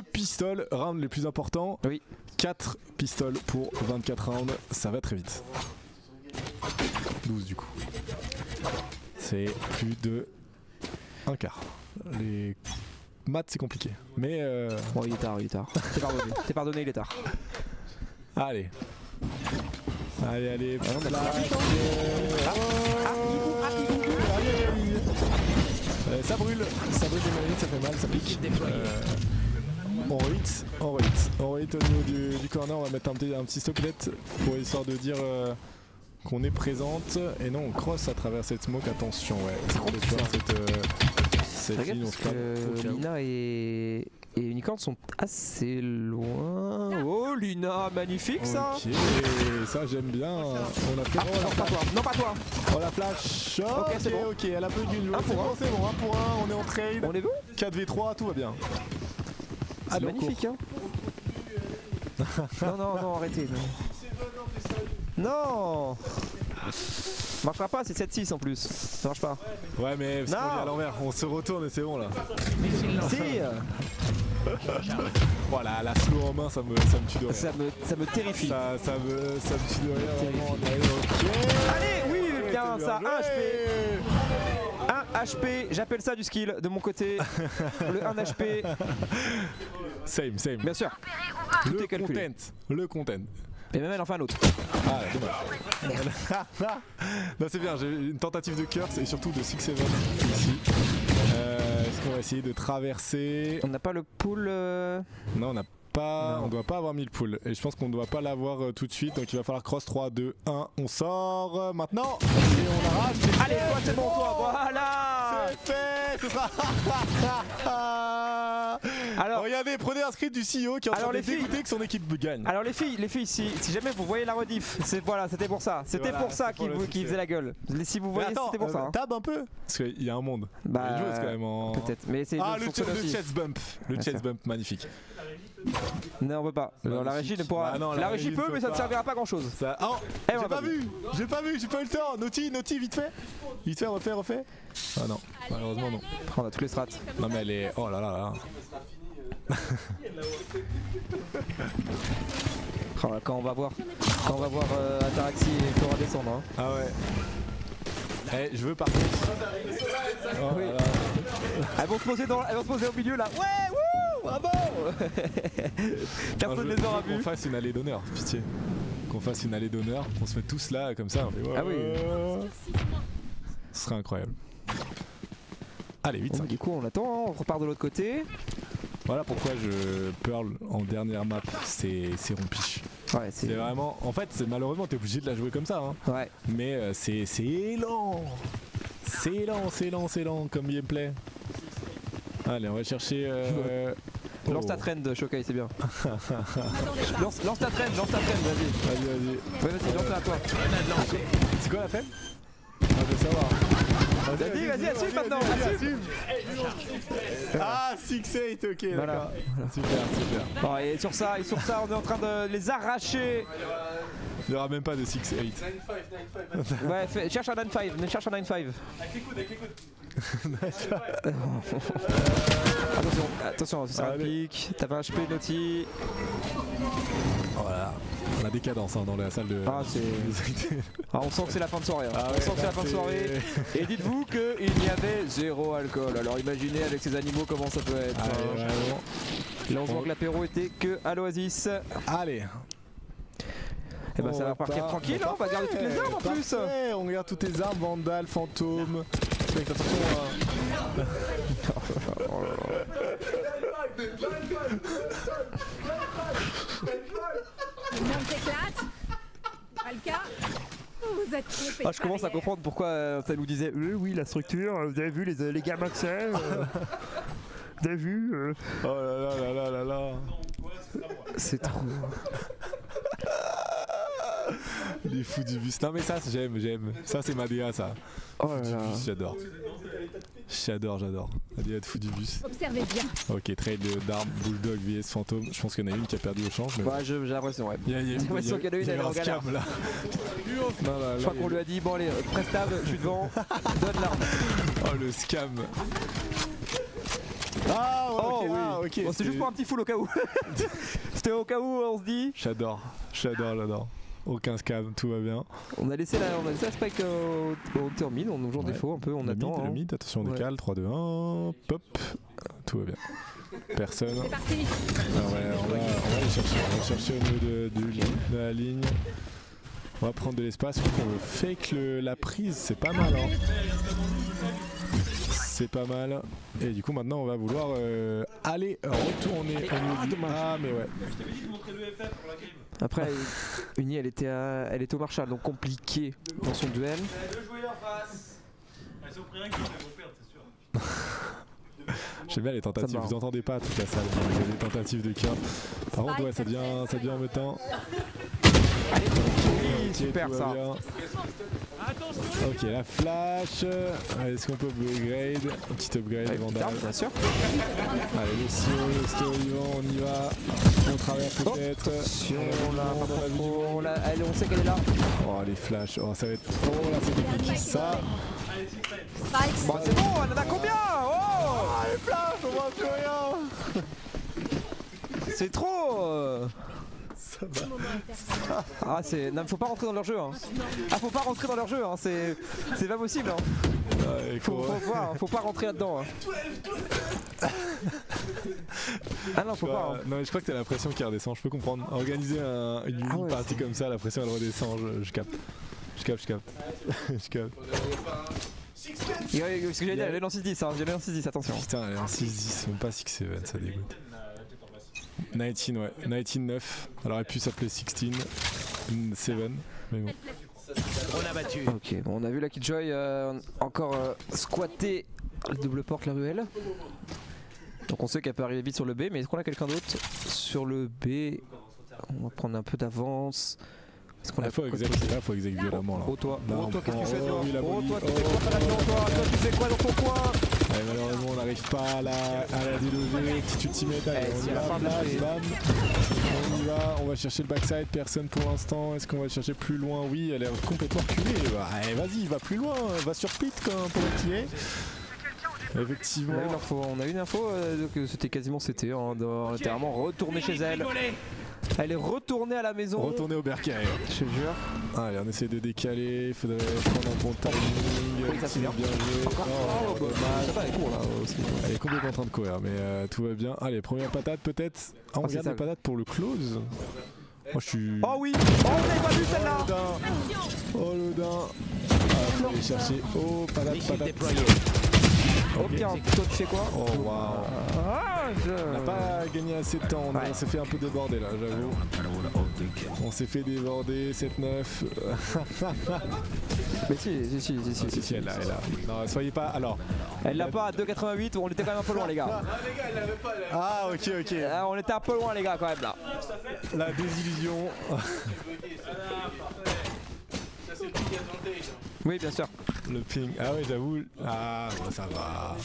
pistol, round les plus importants. Oui. 4 pistoles pour 24 rounds, ça va très vite. 12 du coup. C'est plus de un quart. Les maths c'est compliqué. Mais bon, il est tard. T'es pardonné, il est tard. Allez. Ça brûle des manières, ça fait mal, ça pique. On hit au niveau du corner, on va mettre un petit stoplet pour histoire de dire qu'on est présente. Et non, on cross à travers cette smoke, attention, ouais. Cette ligne, on se calme. Lina et Unicorn sont assez loin. Oh Lina, magnifique ça. Ok, ça j'aime bien. On a fait non pas toi. Oh la flash. Ok, c'est bon. Ok, elle a peu d'une. C'est bon, 1 pour 1, on est en trade. On est bon. 4v3, tout va bien. C'est magnifique hein. Non, arrêtez. Non. Ça marchera pas, c'est 7-6 en plus. Ça marche pas. Ouais, mais c'est à l'envers. On se retourne et c'est bon là. Si. Voilà, la slow en main, ça me tue de rire. Ça me terrifie. Ça me tue de rire. Okay. Allez, oui, bien ça. 1 HP, j'appelle ça du skill de mon côté. Le 1 HP. Same. Bien sûr. Tout est calculé. Le content. Et même elle en fait un autre. Ah, dommage. Non, c'est bien, j'ai une tentative de curse et surtout de 6-7 ici. Est-ce qu'on va essayer de traverser? On n'a pas le pool. Non, on doit pas avoir mis le pool. Et je pense qu'on doit pas l'avoir tout de suite. Donc il va falloir cross 3, 2, 1. On sort maintenant. Et on arrache. Allez, toi, c'est bon, toi. Voilà. C'est fait. Ce sera. Alors, regardez, prenez un script du CEO qui est en train de dégoûter que son équipe gagne. Alors les filles, si jamais vous voyez la rediff, c'était pour ça. C'était pour ça qu'il faisait la gueule. Si vous voyez, c'était pour ça. Tab un peu. Parce qu'il y a un monde. Bah, il y a une joueuse quand même en. Peut-être. Mais c'est le chest bump. Le chest bump, magnifique. Non, on peut pas. La régie ne pourra. La régie peut, mais ça ne servira pas à grand chose. Oh, j'ai pas vu le temps. Naughty, vite fait. Refait. Ah non, malheureusement non. On a tous les strats. Non mais elle est. Oh là là. Oh, quand on va voir Ataraxi et Flora descendre. Hein. Ah ouais. Eh, je veux par contre. Oh, oui. voilà. Elles vont se poser au milieu là. Ouais, wouh, bravo. Personne ne les aura vus. Qu'on fasse une allée d'honneur, pitié. Qu'on fasse une allée d'honneur, on se met tous là comme ça. On fait, ouais, ah oui. Ce serait incroyable. Allez, 8-5. Bon, du coup, on attend, hein, on repart de l'autre côté. Voilà pourquoi je Pearl en dernière map, c'est rompiche. Ouais, c'est vraiment. En fait, malheureusement, t'es obligé de la jouer comme ça. Hein. Ouais. Mais c'est lent. C'est lent comme gameplay. Allez, on va chercher. Lance ta trend, Shokai, c'est bien. lance ta trend, vas-y. Ouais, vas-y, lance-la à toi. C'est quoi la trend? Ah, je veux savoir. Vas-y, assume maintenant, assume. Ah, 6-8, ok, voilà. D'accord. Super. Bon, et sur ça, on est en train de les arracher. Il n'y aura même pas de 6-8. 9-5. Ouais, cherche un 9-5, cherche un 9-5. Avec les coudes. Attention, c'est un pic. T'as pas un HP, Naughty. Voilà. La décadence hein, dans la salle de. Ah, on sent que c'est la fin de soirée. Hein. Ah ouais, on sent que c'est la fin de soirée. Et dites-vous qu'il n'y avait 0 alcool. Alors imaginez avec ces animaux comment ça peut être. Là, on se voit que l'apéro était que à l'Oasis. Allez. Et bah, ça va repartir tranquille, hein, on va garder toutes les armes en plus. On garde toutes les armes, Vandal, Fantôme. Mec, attention. Le monde s'éclate. Pas le cas. Vous êtes trompés. Ah, je commence à comprendre pourquoi ça nous disait oui, la structure, vous avez vu les gamins que c'est vous avez vu Oh là là. C'est trop. Les fous du bus. Non mais ça j'aime. Ça c'est ma DA ça. Oh là là. J'adore. J'adore. La DA de fou du bus. Observez bien. Ok, trade d'armes, Bulldog vs Fantôme. Je pense qu'il y en a une qui a perdu au change. Mais ouais, j'ai l'impression, ouais. J'ai l'impression qu'il y en a une, elle est en galère. Là. Je crois qu'on lui a dit, bon allez, prestable, je suis devant, donne l'arme. Oh le scam. Ah ouais, ok. Bon, c'est juste pour un petit full au cas où. C'était au cas où on se dit. J'adore. Aucun scam, tout va bien. On a laissé la spike au termine, on joue défaut un peu, on attend. Le mid, attention on décale, 3, 2, 1, pop, tout va bien. Personne. C'est parti. Alors on va aller chercher, au niveau de la ligne. On va prendre de l'espace, on veut fake la prise, c'est pas mal hein. C'est pas mal. Et du coup maintenant on va vouloir aller retourner au niveau du... Ah mais ouais. Je t'avais dit de montrer le FF pour la game. Après, Uni elle était au Marshall, donc compliqué dans son duel. Deux joueurs en face. Elles ont pris un kill, elles vont perdre, c'est sûr. J'aime bien les tentatives, vous entendez pas toute la salle, il y a des tentatives de cas. Par contre ouais ça devient embêtant. Allez, oui, super ça. Ok, la flash. Est-ce qu'on peut upgrade? Un petit upgrade Vandal. Bien sûr. Allez, le Stéo vivant, on y va. On travers peut-être. Attention, on sait qu'elle est là. Oh, les flashs. Oh, ça va être. Oh, là, c'est compliqué. Ça. Spike. Bon, c'est bon, elle en a combien? Oh, les flashs, on voit plus rien. c'est trop. Ça va. Ah, non, faut pas rentrer dans leur jeu. Hein. Ah, faut pas rentrer dans leur jeu. Hein. C'est pas possible. Hein. Ouais, faut pas rentrer là-dedans. Hein. Ah non, faut pas. Hein. Non, mais je crois que t'as la pression qui redescend. Je peux comprendre. Organiser une partie comme ça, la pression elle redescend. Je capte. Je capte. Ce que j'allais dire, elle est en 6-10. Hein. J'allais en 6-10, attention. Putain, elle est en 6-10, même pas 6-7, ça dégoûte. 19, ouais. 19-9. Elle aurait pu s'appeler 16-7, mais bon. On a battu. Ok, bon, on a vu la Killjoy encore squatter la double porte, la ruelle. Donc on sait qu'elle peut arriver vite sur le B, mais est-ce qu'on a quelqu'un d'autre sur le B? On va prendre un peu d'avance. Est-ce qu'on a faut exécuter violemment là. Oh toi, qu'est-ce que tu fais toi? Oui, Oh toi, tu fais quoi là-dedans toi? Toi tu fais quoi dans ton coin? Allez, malheureusement on n'arrive pas à la déloger, petite ultimate, allez, on y va, bam, on y va, on va chercher le backside, personne pour l'instant, est-ce qu'on va le chercher plus loin? Oui, elle est complètement reculée, allez, vas-y, va plus loin, va sur pit pour le tirer. Effectivement. On a eu une info que c'était quasiment CT. Hein, on était vraiment retourné chez elle. Elle est retournée à la maison. Retournée au bercail. Je te jure. Allez, on essaie de décaler. Il faudrait prendre un bon timing. Oui, ça c'est bien. Bien joué. Encore. Ça va, elle court là aussi. Elle est complètement en train de courir, mais tout va bien. Allez, première patate peut-être. Ah, on regarde les patates pour le close. Moi je suis. Oh oui. Oh, on n'avait pas vu celle-là. Oh le din. Faut aller chercher. Oh, patate. Oh bien, toi tu fais quoi? Oh waouh. On n'a pas gagné assez de temps, on s'est fait un peu déborder là, j'avoue. On s'est fait déborder, 7-9. Mais si, elle l'a. Non, soyez pas. Alors. Elle l'a pas à 2,88, on était quand même un peu loin les gars. les gars, elle l'avait pas. Ah, ok. Ah, on était un peu loin les gars quand même là. La désillusion. Ça, c'est le petit advantage. Oui, bien sûr. Le ping. Ah ouais, j'avoue. Ah, bon, ça va.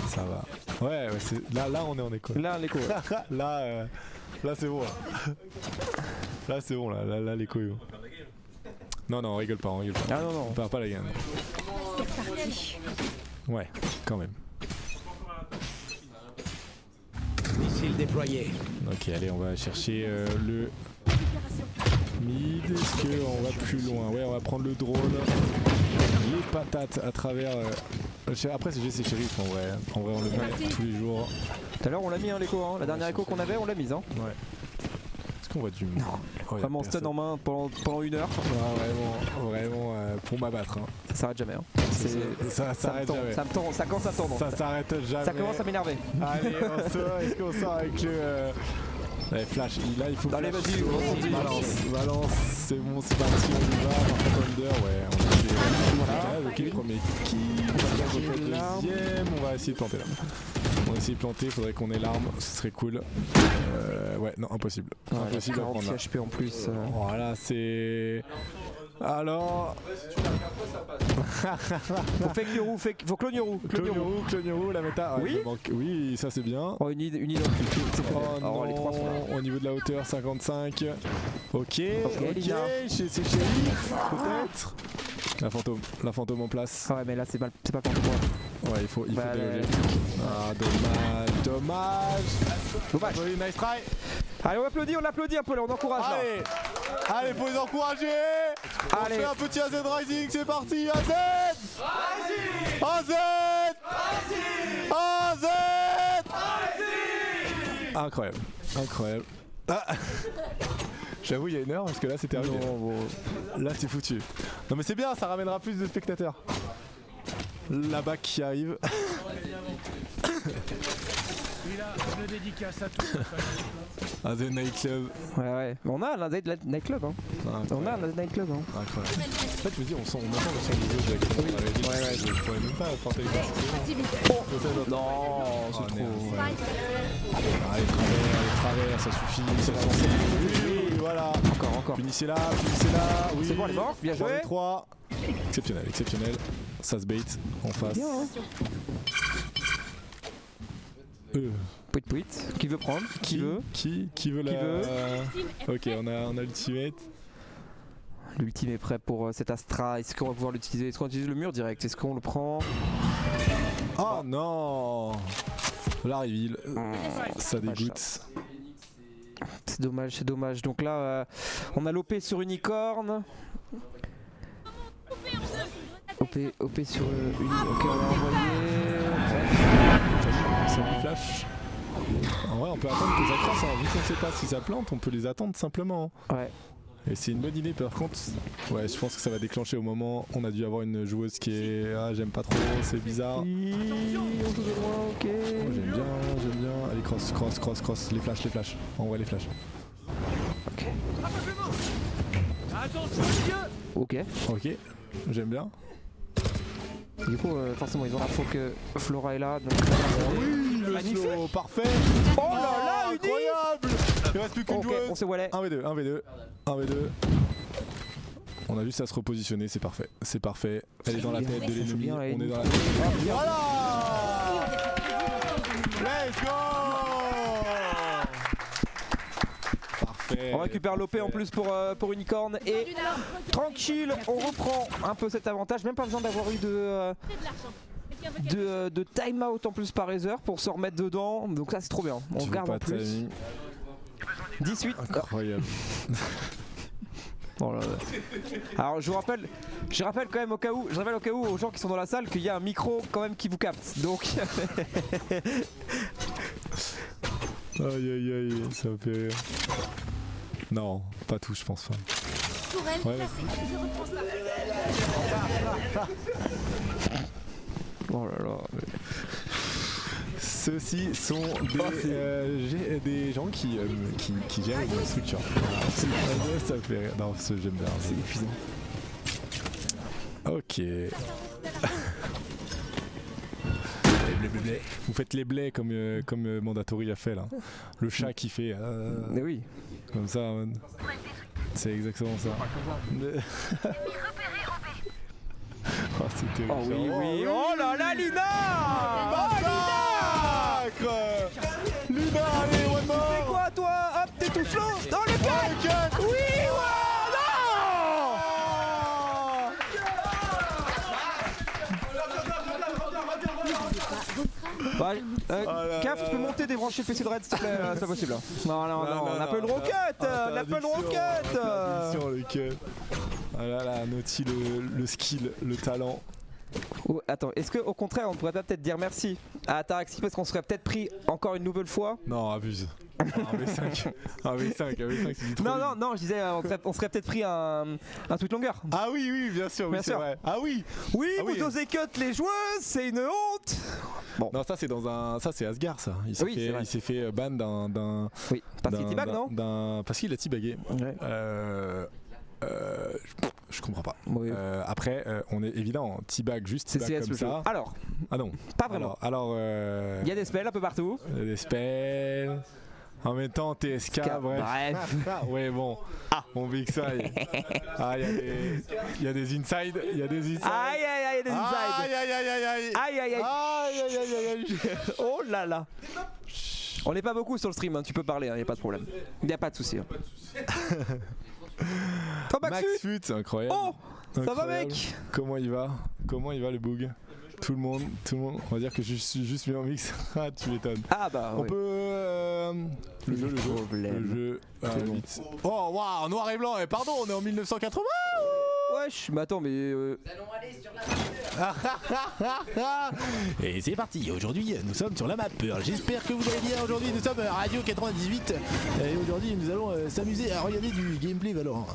Ça va. Ouais, là on est en écho. Là, l'écho. Là c'est bon. Là c'est bon, là l'écho est bon. Non, on rigole pas. Ah non. On perd pas la game. Ouais, quand même. Missile déployé. Ok, allez, on va chercher le mid. Est-ce qu'on va plus loin? Ouais, on va prendre le drone. Les patates à travers. Après, c'est GC Sheriff en vrai. En vrai, on le met tous les jours. Tout à l'heure, on l'a mis l'écho. Hein. La dernière écho qu'on avait, on l'a mise. Hein. Ouais. Est-ce qu'on voit du. Non. Oh, vraiment stun en main pendant 1 heure. Ouais, vraiment pour m'abattre. Hein. Ça s'arrête jamais. Hein. Ça s'arrête jamais. Ça commence à tendre. Ça s'arrête jamais. Ça commence à m'énerver. Allez, est-ce qu'on sort avec le. Allez, flash, là il faut. Allez, vas-y, balance, c'est bon, c'est parti, on y va. Par contre, Under, ouais, on a fait. Voilà, ok, premier kill, on va deuxième, on va essayer de planter là. On va essayer de planter, faudrait qu'on ait l'arme, ce serait cool. Ouais, non, impossible. Impossible à prendre là. HP en plus. Voilà, c'est. Alors. Faut fake Yoru, faut clone Yoru. Clone Yoru, la méta. Oui. Oui, ça c'est bien. Oh, une idée dans le cul. Oh, les 3 sont là. Au niveau de la hauteur, 55. Ok, Lina. c'est shérif, peut-être. La fantôme en place. Ah ouais, mais là c'est pas le temps pour moi. Ouais, il faut déloger. Ah, dommage. Oui, nice try. Allez, on l'applaudit un peu là, on encourage là. Allez, faut les encourager. On fait un petit AZ Rising, c'est parti. AZ. Incroyable. Ah. J'avoue, il y a une heure parce que là c'est terminé. Là c'est foutu. Non mais c'est bien, ça ramènera plus de spectateurs. La bac qui arrive. Je le dédicace à tous. AZ Nightclub. Ouais. On a un AZ Nightclub. Hein. On a un AZ Nightclub. Hein. Incroyable. En fait, je me dis, on entend le son du jeu avec le Ouais. Je pourrais même pas porter les gars. Non, c'est trop. Allez, travers, ça suffit. Oui, voilà. Encore. Punissez-la. Oui. C'est bon, les morts, bien joué. 3. Exceptionnel. Ça se bait en face. Bien, hein. Pouit. Qui veut prendre? Qui veut? Qui veut la... Ok, on a l'ultimate. L'ultime est prêt pour cet Astra. Est-ce qu'on va pouvoir l'utiliser? Est-ce qu'on utilise le mur direct? Est-ce qu'on le prend? Oh non! La reveal. Ça dégoûte. C'est dommage. Donc là, on a l'OP sur Unicorn. OP sur une. Ok, on l'a envoyé. Ça lui flash. En vrai, on peut attendre que ça crasse. Hein. Vu qu'on ne sait pas si ça plante, on peut les attendre simplement. Ouais. Et c'est une bonne idée. Par contre, ouais, je pense que ça va déclencher au moment. On a dû avoir une joueuse qui est. Ah, j'aime pas trop, c'est bizarre. On joue de loin, ok. Oh, j'aime bien. Allez, cross. Les flashs. Envoie les flashs. Ok. Ok, j'aime bien. Du coup, forcément, ils ont l'info que Flora est là. Donc, oui, le slow, parfait. Oh là là, incroyable. Il reste plus qu'une joueuse. On s'est wallé. 1v2. On a juste à se repositionner, c'est parfait. Elle est dans la tête de l'ennemi, on est dans la tête. Voilà. Let's go. Parfait. On récupère l'OP en plus pour Unicorn et tranquille, on reprend un peu cet avantage. Même pas besoin d'avoir eu de time out en plus par Razer pour se remettre dedans. Donc ça c'est trop bien. On garde en plus. Timing. 18. Incroyable. Oh là là. Alors je rappelle quand même au cas où aux gens qui sont dans la salle qu'il y a un micro quand même qui vous capte. Donc Aïe aïe aïe, ça me fait rire. Non, pas tout, je pense pas. Ouais. oh là là. Ceux-ci sont des gens qui gèrent une structure. Ça me fait rire. Non, j'aime bien. C'est épuisant. Ok. Vous faites les blés comme Mandatory a fait là. Le chat qui fait. Mais oui. Comme ça. C'est exactement ça. Oh, c'est terrible. Oh oui, oui. Oh là là, Lina! Lina, allez, one more! C'est quoi toi? Hop, t'es tout slow! Dans le cadre! Oui, Caf, tu peux monter débrancher le PC de Red s'il te plaît, c'est pas possible. Non, on appelle une roquette! On appelle une roquette! Le cut. Ah là là, Naughty, le skill, le talent. Oh, attends, est-ce qu'au contraire on pourrait pas peut-être dire merci à Ataraxi parce qu'on serait peut-être pris encore une nouvelle fois? Non, abuse. Un V5, c'est du trop. Non, je disais on serait peut-être pris un tweet longueur. Ah oui, bien sûr, oui, c'est vrai. Ah oui. Oui, vous osez cut les joueuses, c'est une honte. Bon. Non, ça c'est ça c'est Asgard ça. Il s'est fait ban d'un. Oui, parce qu'il teabag, non? Parce qu'il a teabagué. Ouais. Je comprends pas. Oui. Après, on est évident, teabag juste teabag comme ça. Alors, ah non, pas vraiment. Alors, il y a des spells un peu partout. Il y a des spells. En même temps, TSK, bref. Ouais, bon. On vit que ça. Ah, il y a des inside. Aïe, il y a des inside. Aïe. Oh là là. On n'est pas beaucoup sur le stream, hein. Tu peux parler, il n'y a pas de problème. Il n'y a pas de souci. Oh, Max Fut, c'est incroyable. Oh, ça va mec? Comment il va le bug? Tout le monde, on va dire que je suis juste mis en mix. Ah, tu m'étonnes. Ah bah on peut le jeu vite. Oh waouh, noir et blanc, pardon, on est en 1980. Wesh, mais attends, mais Nous allons aller sur la Et c'est parti, aujourd'hui nous sommes sur la map. J'espère que vous allez bien. Aujourd'hui nous sommes à Radio 98 et aujourd'hui nous allons s'amuser à regarder du gameplay Valorant.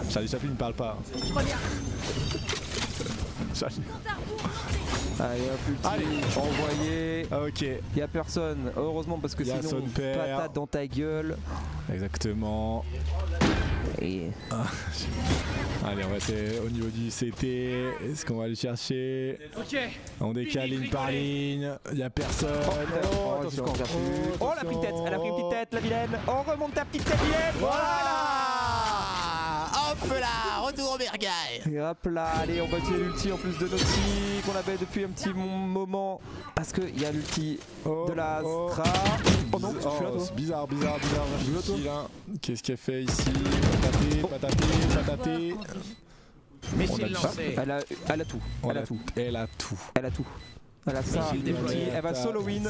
Charlie Chaplin ne parle pas. Charlie. Allez, hop, ulti, envoyé. Ok. Y'a personne, heureusement parce que sinon patate dans ta gueule. Exactement. Et... Allez, on va essayer au niveau du CT. Est-ce qu'on va aller chercher? Ok. On décale ligne par ligne. Y'a personne. Attention. Oh la petite tête, elle a pris une petite tête, la vilaine. On remonte ta petite tête vilaine. Voilà. Hop là, retour au bergail. Et hop là, allez, on va utiliser l'ulti en plus de Naughty qu'on avait depuis un petit moment. Parce qu'il y a l'ulti de la Astra. Oh non, je suis là, toi. Bizarre. Qu'est-ce qu'elle fait ici? Pataté. Missile lancé. Elle a tout. Elle a tout. Elle a ça, elle va solo win.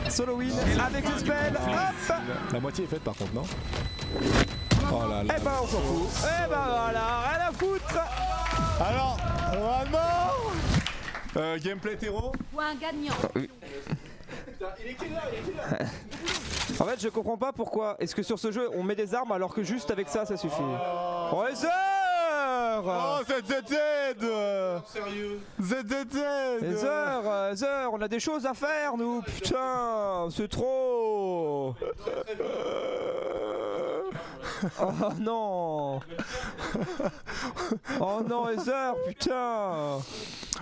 Solo win avec le spell. Hop. La moitié est faite par contre, non? Oh là là. Eh ben on s'en fout. Eh ben voilà, rien à foutre. Alors, vraiment gameplay terreau. Point gagnant. En fait, je comprends pas pourquoi. Est-ce que sur ce jeu on met des armes alors que juste avec ça suffit? Oh, Heather! Oh, ZZZ! Sérieux? ZZZ! Heather, on a des choses à faire nous, putain! C'est trop! Oh non! Oh non, Heather, putain!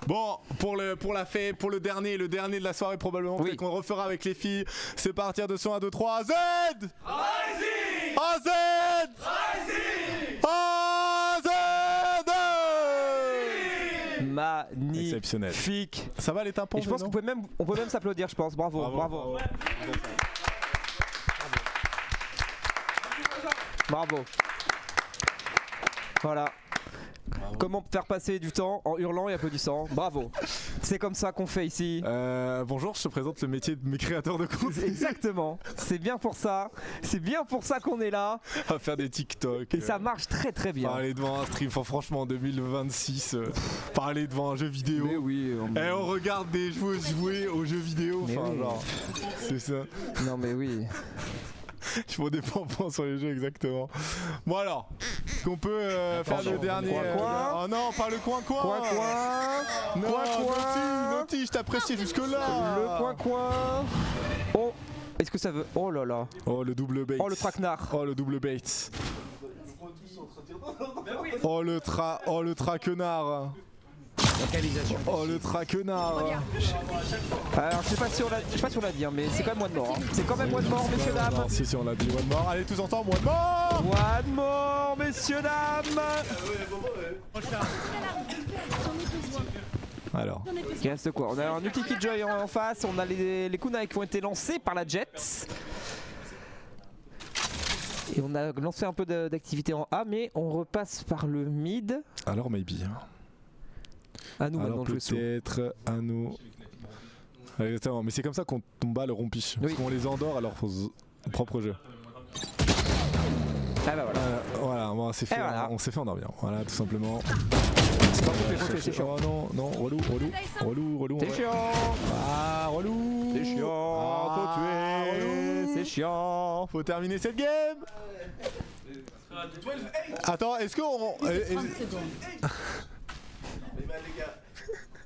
Bon, pour le dernier de la soirée probablement, peut-être qu'on le refera avec les filles. C'est partir de 100 à 2, 3, Z! Rising! AZ! Rising! AZ! Magnifique. Exceptionnel. Ça va les tympans? Et je pense qu'on peut même s'applaudir, je pense. Bravo. Bravo. Voilà. Comment faire passer du temps en hurlant et applaudissant. Bravo. C'est comme ça qu'on fait ici. Bonjour, je te présente le métier de mes créateurs de contenu. Exactement. C'est bien pour ça. C'est bien pour ça qu'on est là. À faire des TikTok. Et ça marche très très bien. Parler devant un stream, enfin, franchement en 2026, parler devant un jeu vidéo. Mais oui. On regarde des joueuses jouer aux jeux vidéo. Mais Enfin, oui. genre, c'est ça. Non mais oui. Ils font des pompons sur les jeux, exactement. Bon alors, qu'on peut faire le dernier. Coin. Oh non, pas le coin-coin. Coin. Non, Coin. Naughty, je t'apprécie jusque-là. Le coin. Oh. Est-ce que ça veut. Oh là là. Oh le double bait. Oh le traquenard. Oh le double bait. Oh le traquenard. Oh le traquenard. Alors je sais pas si on l'a dit hein, mais c'est quand même one more. Hein. C'est quand même one more messieurs dames. Non, si on l'a dit one more. Allez tous ensemble one more. One more messieurs dames. Alors. Il reste quoi? On a un Ulti Killjoy en face, on a les kunai qui ont été lancés par la Jet. Et on a lancé un peu d'activité en A, mais on repasse par le mid. Alors maybe. À nous alors maintenant de jouer peut-être à nous. Exactement, mais c'est comme ça qu'on bat le rompi. Parce qu'on les endort à leur propre jeu. Ah bah voilà. Voilà, on s'est fait, voilà. on s'est fait endormir. Voilà, tout simplement. C'est pas c'est chiant. Oh non, relou. C'est chiant. Ah, relou. C'est chiant. Faut tuer. C'est chiant. Faut terminer cette game. Attends, est-ce qu'on.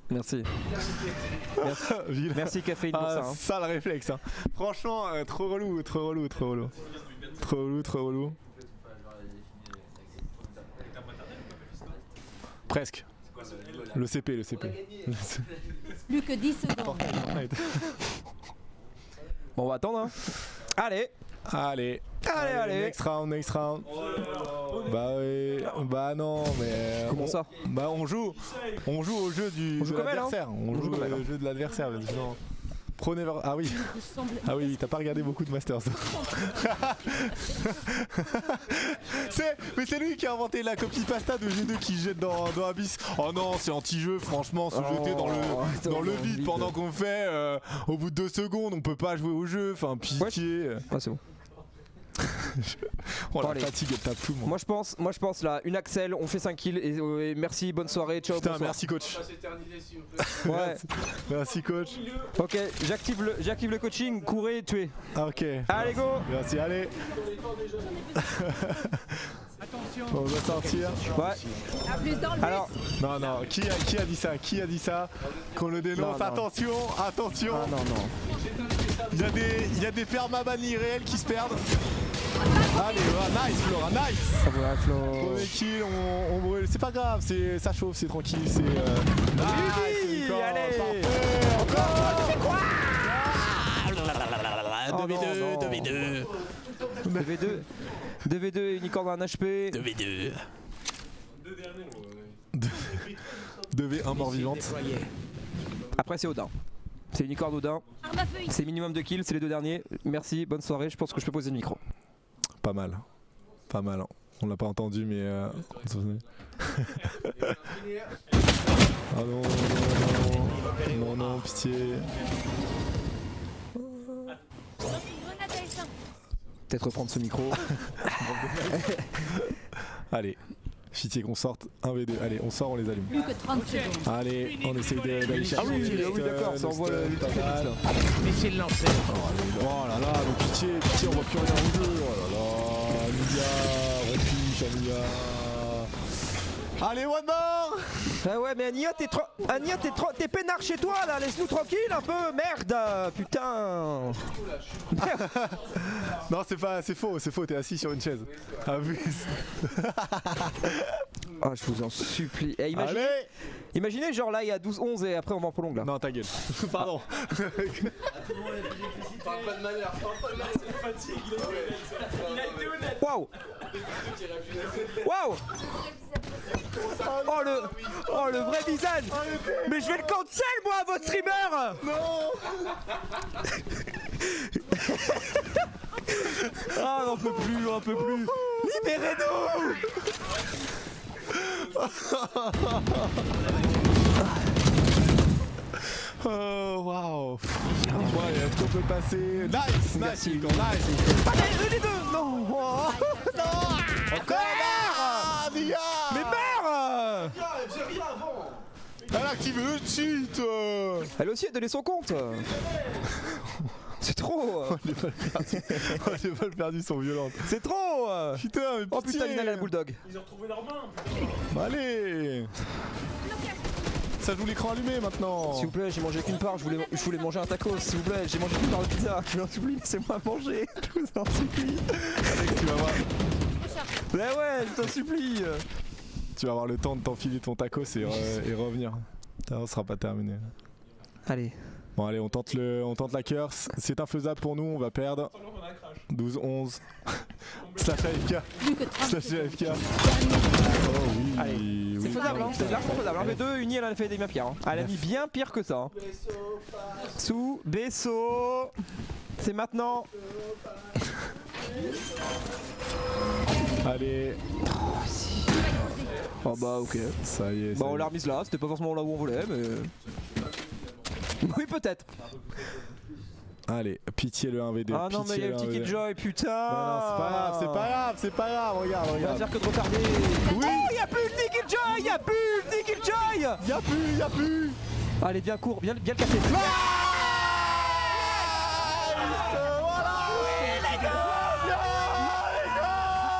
Merci. Merci Caféine pour ça. Hein. Sale réflexe. Hein. Franchement, trop relou. Presque. Le CP. Plus que 10 secondes. Bon, on va attendre. Hein. Allez. Allez. Next round. Bah oui. Bah non, mais. Comment ça? Bah on joue au jeu de l'adversaire. Hein. On joue au jeu de l'adversaire. Pro Never. Ah oui. Ah oui, t'as pas regardé beaucoup de Masters. Mais c'est lui qui a inventé la copie pasta de G2 qui jette dans Abyss. Oh non, c'est anti-jeu, franchement, se jeter dans le vide pendant qu'on fait. Au bout de 2 secondes, on peut pas jouer au jeu. Enfin, pitié. Ah, c'est bon. Oh la allez. fatigue, elle tape tout. Moi je pense là, une Axel, on fait 5 kills et merci, bonne soirée, ciao. Putain, bonsoir. merci coach. Ouais. Merci coach. Ok, j'active le coaching, courez, tuez. Ok. Allez go. Merci, allez. On va sortir. Ouais. À plus dans le Alors, Non, qui a dit ça? Qu'on le dénonce. Non. Attention. ah non. Il y a des permabans irréels qui se perdent. Allez, nice Flora, nice. Ça va, Flo. Premier kill, on brûle. C'est pas grave, ça chauffe, c'est tranquille. C'est nice, encore, allez. parfait, encore. C'est quoi? 2v2, 2v2. 2v2 unicorn à un HP. 2v2. 2v1 mort vivante. Après c'est Odin. C'est unicorn Odin. arme à feu. C'est minimum de kills, c'est les 2 derniers. Merci, bonne soirée, je pense que je peux poser le micro. Pas mal. Hein. On l'a pas entendu, mais. Ah non, pitié. Grenade à essaim. Peut-être reprendre ce micro. Allez, pitié qu'on sorte 1v2. Allez, on sort, on les allume. Plus que 30 secondes. Allez, on essaye d'aller chercher. Ah oui, d'accord, ça envoie le pas mal. Laissez le lancer. Oh là là, mais pitié, on voit plus rien au jeu. Oh là là, Ania, repiche, Ania. Allez, one more. Ah ouais, mais Ania, t'es peinard chez toi là, laisse-nous tranquille un peu, merde, putain. Non, c'est faux, t'es assis sur une chaise. Abuse. Ah, je vous en supplie. Eh, imaginez, genre là il y a 12-11 et après on va en prolongue là. Non, ta gueule. Pardon. Parle pas de malheur, c'est fatigue, il a été honnête. Waouh. Oh le vrai visage. Mais je vais le cancel moi à votre streamer. Non. Ah, on peut plus. Libérez-nous. Oh waouh. Ouais, est-ce qu'on peut passer? Nice, Merci. nice, nice. Allez, les deux. Non. Oh, non. Encore Ah, mais merde. J'ai rien avant. Elle active le cheat. Elle aussi a donné son compte. C'est trop. Les balles perdues sont violentes. C'est trop. Putain, mais Oh putain, Lina la bulldog. Ils ont retrouvé leur main, putain. Allez. Ça joue l'écran allumé maintenant. S'il vous plaît, j'ai mangé qu'une part, je voulais manger un taco, s'il vous plaît, j'ai mangé qu'une part de pizza, je vous en supplie, laissez-moi manger, je vous en supplie. Alex, tu vas voir. Mais ouais, je t'en supplie. Tu vas avoir le temps de t'enfiler ton tacos et revenir. Ça sera pas terminé. Allez. Bon allez, on tente la curse. C'est infaisable pour nous, on va perdre. 12-11. Slash AFK. Slash AFK. Oh oui. Allez, c'est faisable, hein. C'est largement faisable. 1v2, Uni elle a fait des bien pires. Hein. Elle a mis bien pire que ça. Hein. Sous, Besso. C'est maintenant. Allez. Oh bah ok. Ça y est. Bah on l'a remise là, c'était pas forcément là où on voulait mais... Oui peut-être. Allez, pitié le 1v2. Ah non mais il y a le ticket Joy, putain. Non, c'est pas grave, c'est pas grave, c'est pas grave, regarde, On va regarde. faire que de retarder. Oui. Oh y'a plus le ticket Joy, y'a plus le ticket Joy. Y'a plus. Allez viens cours, viens le casser. Ah